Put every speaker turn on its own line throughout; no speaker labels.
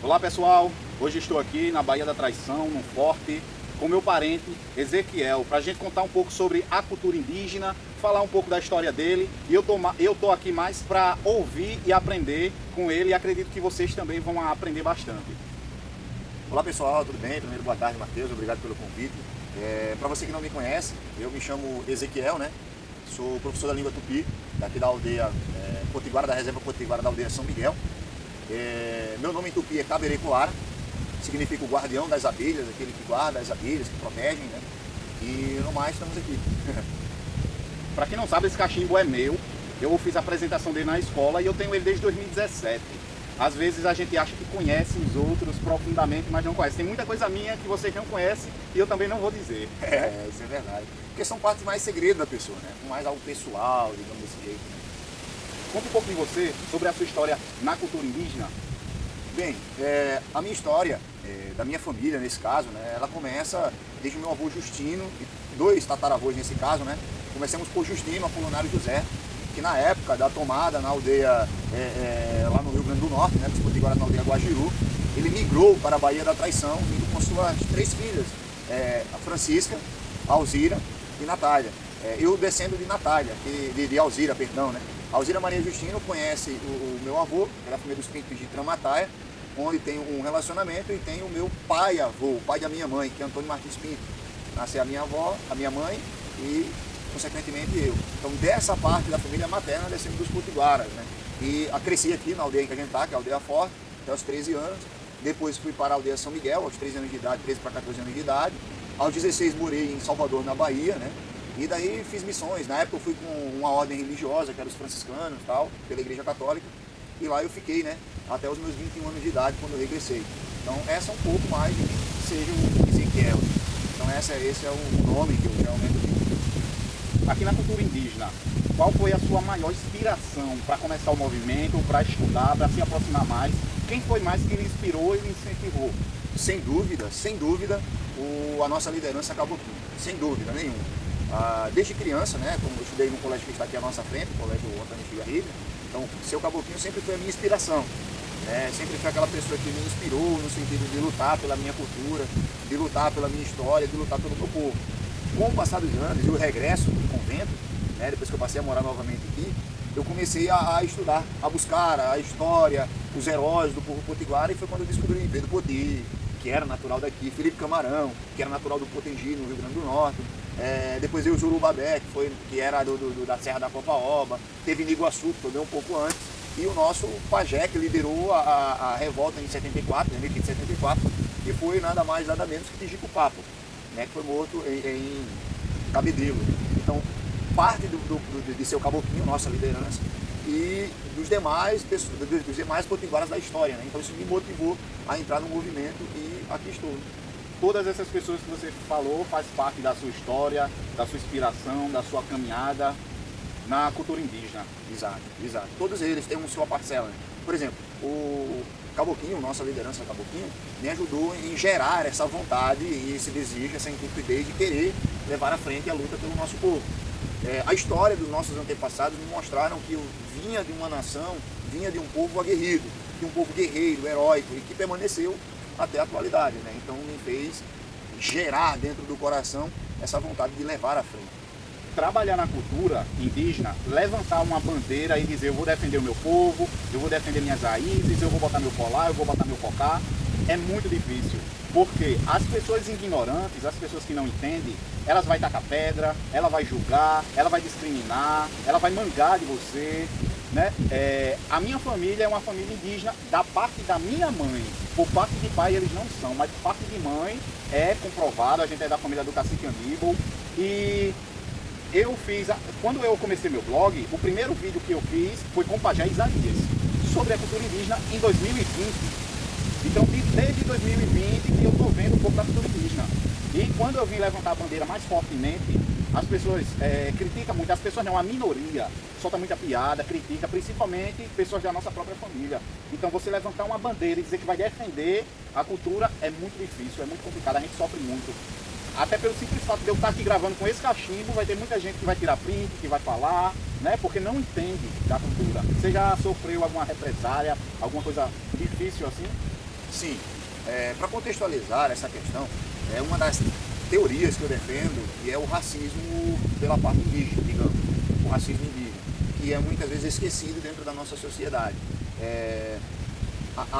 Olá pessoal, hoje estou aqui na Baía da Traição, no Forte, com meu parente Ezequiel, para a gente contar um pouco sobre a cultura indígena, falar um pouco da história dele. E eu tô aqui mais para ouvir e aprender com ele, e acredito que vocês também vão aprender bastante.
Olá pessoal, tudo bem? Primeiro, boa tarde, Matheus, obrigado pelo convite. Para você que não me conhece, eu me chamo Ezequiel, né? Sou professor da língua tupi, daqui da aldeia Potiguara, da reserva Potiguara da aldeia São Miguel. Meu nome em tupi é Caberecoara, significa o guardião das abelhas, aquele que guarda as abelhas, que protegem, né? E no mais, estamos aqui.
Para quem não sabe, esse cachimbo é meu. Eu fiz a apresentação dele na escola e eu tenho ele desde 2017. Às vezes a gente acha que conhece os outros profundamente, mas não conhece. Tem muita coisa minha que vocês não conhecem e eu também não vou dizer.
Isso é verdade. Porque são partes mais segredo da pessoa, né? Mais algo pessoal, digamos desse jeito, né?
Conta um pouco de você, sobre a sua história na cultura indígena.
Bem, a minha história, da minha família nesse caso, né, ela começa desde o meu avô Justino, e dois tataravôs nesse caso, né? Começamos por Justino, Apolonário José, que na época da tomada na aldeia lá no Rio Grande do Norte, né, dos Potiguaras na aldeia Guajiru, ele migrou para a Baía da Traição, indo com suas três filhas, a Francisca, a Alzira e Natália. Eu descendo de Natália, de Alzira, perdão, né? Alzira Maria Justino conhece o meu avô, que era a família dos Pintos de Tramataia, onde tem um relacionamento, e tem o meu pai-avô, o pai da minha mãe, que é Antônio Martins Pinto. Nasceu a minha avó, a minha mãe e, consequentemente, eu. Então, dessa parte da família materna, descemos dos Potiguaras, né? E cresci aqui na aldeia que a gente está, que é a Aldeia Forte, até os 13 anos. Depois fui para a aldeia São Miguel, aos 13 anos de idade, 13 para 14 anos de idade. Aos 16 morei em Salvador, na Bahia, né? E daí fiz missões. Na época eu fui com uma ordem religiosa, que era os franciscanos, tal, pela Igreja Católica. E lá eu fiquei, né, até os meus 21 anos de idade, quando eu regressei. Então essa é um pouco mais de mim, que seja o Ezequiel. Então esse é o nome que eu realmente tenho.
Aqui na cultura indígena, qual foi a sua maior inspiração para começar o movimento, para estudar, para se aproximar mais? Quem foi mais que lhe inspirou e lhe incentivou?
Sem dúvida, a nossa liderança Caboclinho, sem dúvida nenhuma. Desde criança, né, como eu estudei no colégio que está aqui à nossa frente, o colégio Antônio Figarriga, então seu Caboclinho sempre foi a minha inspiração, né? Sempre foi aquela pessoa que me inspirou no sentido de lutar pela minha cultura, de lutar pela minha história, de lutar pelo meu povo. Com o passar dos anos e o regresso do convento, né, depois que eu passei a morar novamente aqui, eu comecei a estudar, a buscar a história, os heróis do povo potiguara, e foi quando eu descobri Pedro Poti, que era natural daqui, Felipe Camarão, que era natural do Potengi, no Rio Grande do Norte. Depois veio o Jurubabé, que era da Serra da Copaoba. Teve Niguaçu, que foi bem um pouco antes. E o nosso pajé, que liderou a revolta em 74, em 1974, que foi nada mais, nada menos que Tijico Papo, né, que foi morto em Cabedelo. Então, parte de seu Caboclinho, nossa liderança, e dos demais potiguaras da história, né? Então isso me motivou a entrar no movimento, e aqui estou.
Todas essas pessoas que você falou faz parte da sua história, da sua inspiração, da sua caminhada na cultura indígena.
Exato. Todos eles têm sua parcela, né? Por exemplo, o Caboclinho, nossa liderança Caboclinho, me ajudou em gerar essa vontade e esse desejo, essa intrepidez de querer levar à frente a luta pelo nosso povo. A história dos nossos antepassados me mostraram que eu vinha de uma nação, vinha de um povo aguerrido, de um povo guerreiro, heróico, e que permaneceu até a atualidade, né? Então me fez gerar dentro do coração essa vontade de levar à frente.
Trabalhar na cultura indígena, levantar uma bandeira e dizer eu vou defender o meu povo, eu vou defender minhas raízes, eu vou botar meu colar, eu vou botar meu cocá, é muito difícil. Porque as pessoas ignorantes, as pessoas que não entendem, elas vão tacar pedra, ela vai julgar, ela vai discriminar, ela vai mangar de você, né? A minha família é uma família indígena da parte da minha mãe. Por parte de pai eles não são, mas por parte de mãe é comprovado. A gente é da família do cacique Aníbal. E eu fiz, quando eu comecei meu blog, o primeiro vídeo que eu fiz foi com o Pajé Isaías, sobre a cultura indígena em 2020. Então desde 2020 que eu estou vendo um pouco da cultura indígena. E quando eu vim levantar a bandeira mais fortemente, as pessoas criticam muito, as pessoas não, a minoria solta muita piada, critica, principalmente pessoas da nossa própria família. Então você levantar uma bandeira e dizer que vai defender a cultura é muito difícil, é muito complicado, a gente sofre muito. Até pelo simples fato de eu estar aqui gravando com esse cachimbo, vai ter muita gente que vai tirar print, que vai falar, né? Porque não entende da cultura. Você já sofreu alguma represália, alguma coisa difícil assim?
Sim. Para contextualizar essa questão, é uma das teorias que eu defendo, que é o racismo pela parte indígena, digamos, o racismo indígena, que é muitas vezes esquecido dentro da nossa sociedade.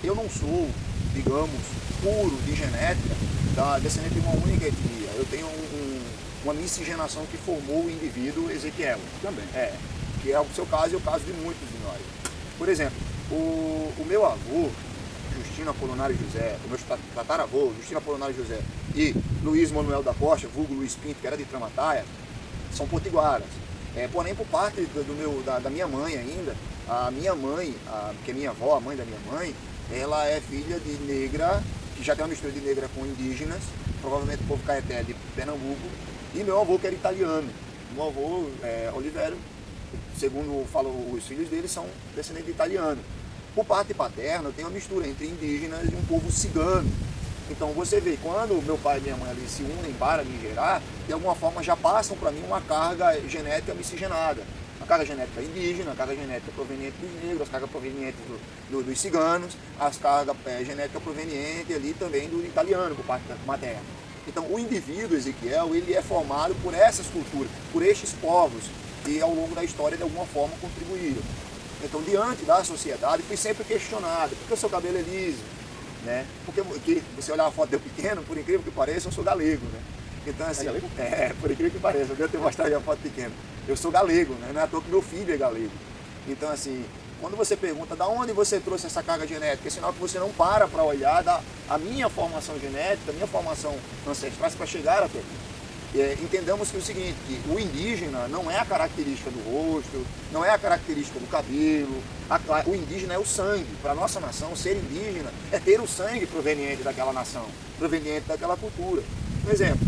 Eu não sou, digamos, puro de genética, descendente de uma única etnia. Eu tenho uma miscigenação que formou o indivíduo Ezequiel.
Também.
Que é o seu caso e o caso de muitos de nós. Por exemplo, o meu avô, Justino Apolinário José, o meu tataravô, Justino Apolinário José, e Luiz Manuel da Costa, vulgo Luiz Pinto, que era de Tramataia, são potiguaras. Porém, por parte da minha mãe ainda, a minha mãe, que é minha avó, a mãe da minha mãe, ela é filha de negra, que já tem uma mistura de negra com indígenas, provavelmente o povo caeté de Pernambuco, e meu avô que era italiano. Meu avô, Oliveira, segundo falam os filhos dele, são descendentes de italiano. Por parte paterna, eu tenho uma mistura entre indígenas e um povo cigano. Então você vê, quando meu pai e minha mãe ali se unem para me gerar, de alguma forma já passam para mim uma carga genética miscigenada. A carga genética indígena, a carga genética proveniente dos negros, as cargas provenientes dos ciganos, as cargas genéticas provenientes ali também do italiano, por parte materna. Então o indivíduo Ezequiel, ele é formado por essas culturas, por estes povos, que ao longo da história de alguma forma contribuíram. Então, diante da sociedade, fui sempre questionado, por que o seu cabelo é liso? Né? Porque você olhar a foto de eu pequeno, por incrível que pareça, eu sou galego, né? Então, assim, por incrível que pareça, eu devo ter mostrado a foto pequena. Eu sou galego, né? Não é à toa que meu filho é galego. Então, assim, quando você pergunta de onde você trouxe essa carga genética, é sinal que você não para olhar a minha formação genética, a minha formação ancestral para chegar até aqui. Entendamos que é o seguinte, que o indígena não é a característica do rosto, não é a característica do cabelo, o indígena é o sangue. Para a nossa nação, ser indígena é ter o sangue proveniente daquela nação, proveniente daquela cultura. Um exemplo,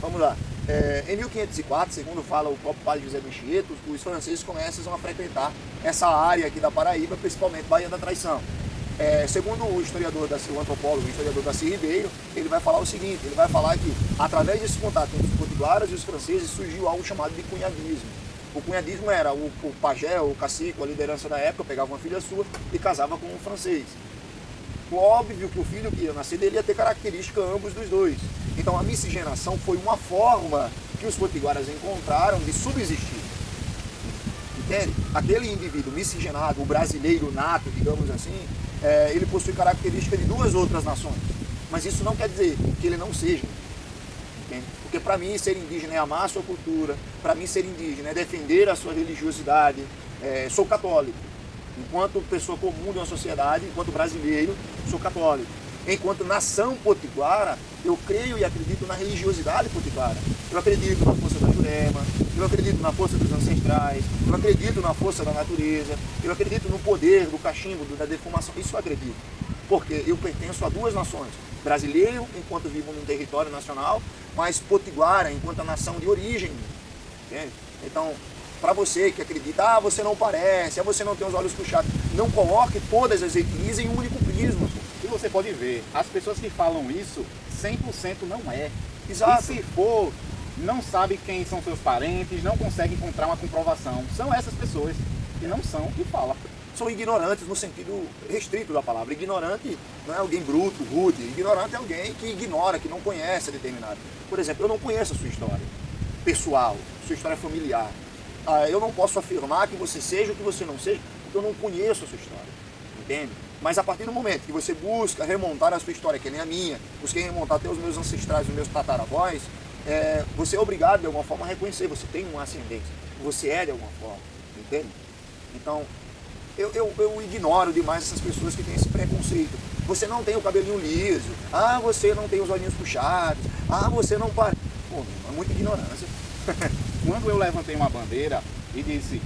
vamos lá, em 1504, segundo fala o próprio padre José Menchieto, os franceses começam a frequentar essa área aqui da Paraíba, principalmente Baía da Traição. Segundo o historiador, o antropólogo, o historiador Daci Ribeiro, ele vai falar o seguinte, ele vai falar que através desse contato entre os potiguaras e os franceses surgiu algo chamado de cunhadismo. O cunhadismo era o pajé, o cacique, a liderança da época, pegava uma filha sua e casava com um francês. Óbvio que o filho que ia nascer dele ia ter característica ambos dos dois. Então a miscigenação foi uma forma que os potiguaras encontraram de subsistir. Entende? Aquele indivíduo miscigenado, o brasileiro nato, digamos assim, ele possui características de duas outras nações. Mas isso não quer dizer que ele não seja. Entende? Porque para mim ser indígena é amar a sua cultura, para mim ser indígena é defender a sua religiosidade. Sou católico. Enquanto pessoa comum de uma sociedade, enquanto brasileiro, sou católico. Enquanto nação potiguara, eu creio e acredito na religiosidade potiguara. Eu acredito na força da Jurema, eu acredito na força dos ancestrais, eu acredito na força da natureza, eu acredito no poder do cachimbo, da defumação. Isso eu acredito. Porque eu pertenço a duas nações. Brasileiro, enquanto vivo num território nacional, mas potiguara, enquanto a nação de origem. Entende? Então, para você que acredita, você não parece, você não tem os olhos puxados, não coloque todas as etnias em um único prisma.
E você pode ver, as pessoas que falam isso, 100% não é.
Exato.
E se for, não sabe quem são seus parentes, não consegue encontrar uma comprovação. São essas pessoas que não são e falam.
São ignorantes no sentido restrito da palavra. Ignorante não é alguém bruto, rude. Ignorante é alguém que ignora, que não conhece determinado. Por exemplo, eu não conheço a sua história pessoal, sua história familiar. Eu não posso afirmar que você seja o que você não seja, porque eu não conheço a sua história. Entende? Mas a partir do momento que você busca remontar a sua história, que nem a minha, busquei remontar até os meus ancestrais, os meus tataravós, você é obrigado de alguma forma a reconhecer, você tem uma ascendência, você é de alguma forma, entende? Então, eu ignoro demais essas pessoas que têm esse preconceito. Você não tem o cabelinho liso, você não tem os olhinhos puxados, você não para... Pô, é muita ignorância.
Quando eu levantei uma bandeira e disse,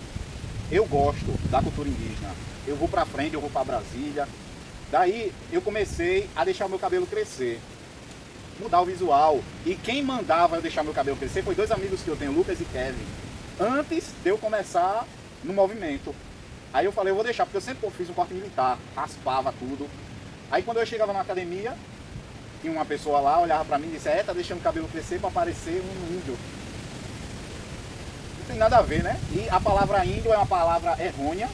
eu gosto da cultura indígena, eu vou para frente, eu vou para Brasília, daí eu comecei a deixar o meu cabelo crescer, mudar o visual. E quem mandava eu deixar meu cabelo crescer foi dois amigos que eu tenho, Lucas e Kevin, antes de eu começar no movimento. Aí eu falei, eu vou deixar, porque eu sempre fiz um corte militar, raspava tudo. Aí quando eu chegava na academia, tinha uma pessoa lá, olhava para mim e disse, tá deixando o cabelo crescer para parecer um índio. Não tem nada a ver, né? E a palavra índio é uma palavra errônea,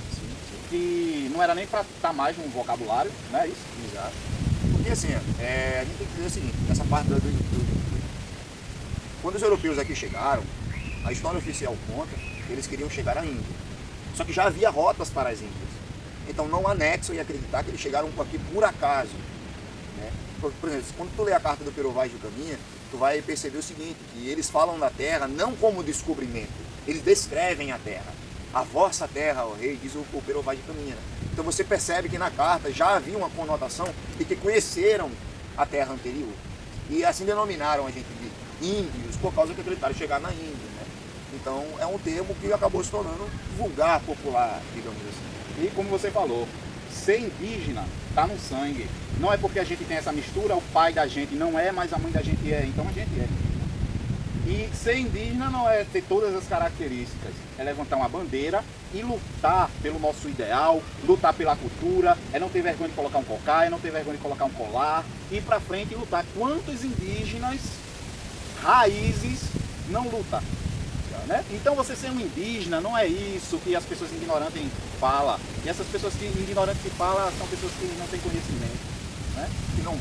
que não era nem para estar mais no vocabulário, não é isso?
Exato. Porque assim, a gente tem que dizer o seguinte, essa parte quando os europeus aqui chegaram, a história oficial conta que eles queriam chegar à Índia. Só que já havia rotas para as Índias. Então não há nexo em acreditar que eles chegaram aqui por acaso. Né? Por exemplo, quando tu lê a carta do Pero Vaz de Caminha, tu vai perceber o seguinte, que eles falam da terra não como descobrimento, eles descrevem a terra. A vossa terra, ó rei, diz o Pero Vaz de Caminha. Né? Então você percebe que na carta já havia uma conotação de que conheceram a terra anterior. E assim denominaram a gente de índios, por causa que acreditaram chegar na Índia. Né? Então é um termo que acabou se tornando vulgar, popular, digamos assim.
E como você falou, ser indígena está no sangue. Não é porque a gente tem essa mistura, o pai da gente não é, mas a mãe da gente é, então a gente é. E ser indígena não é ter todas as características, é levantar uma bandeira e lutar pelo nosso ideal, lutar pela cultura, é não ter vergonha de colocar um cocá, é não ter vergonha de colocar um colar, ir pra frente e lutar. Quantos indígenas raízes não lutam? Né? Então você ser um indígena não é isso que as pessoas ignorantes falam. E essas pessoas ignorantes que falam são pessoas que não têm conhecimento. Né?
Que não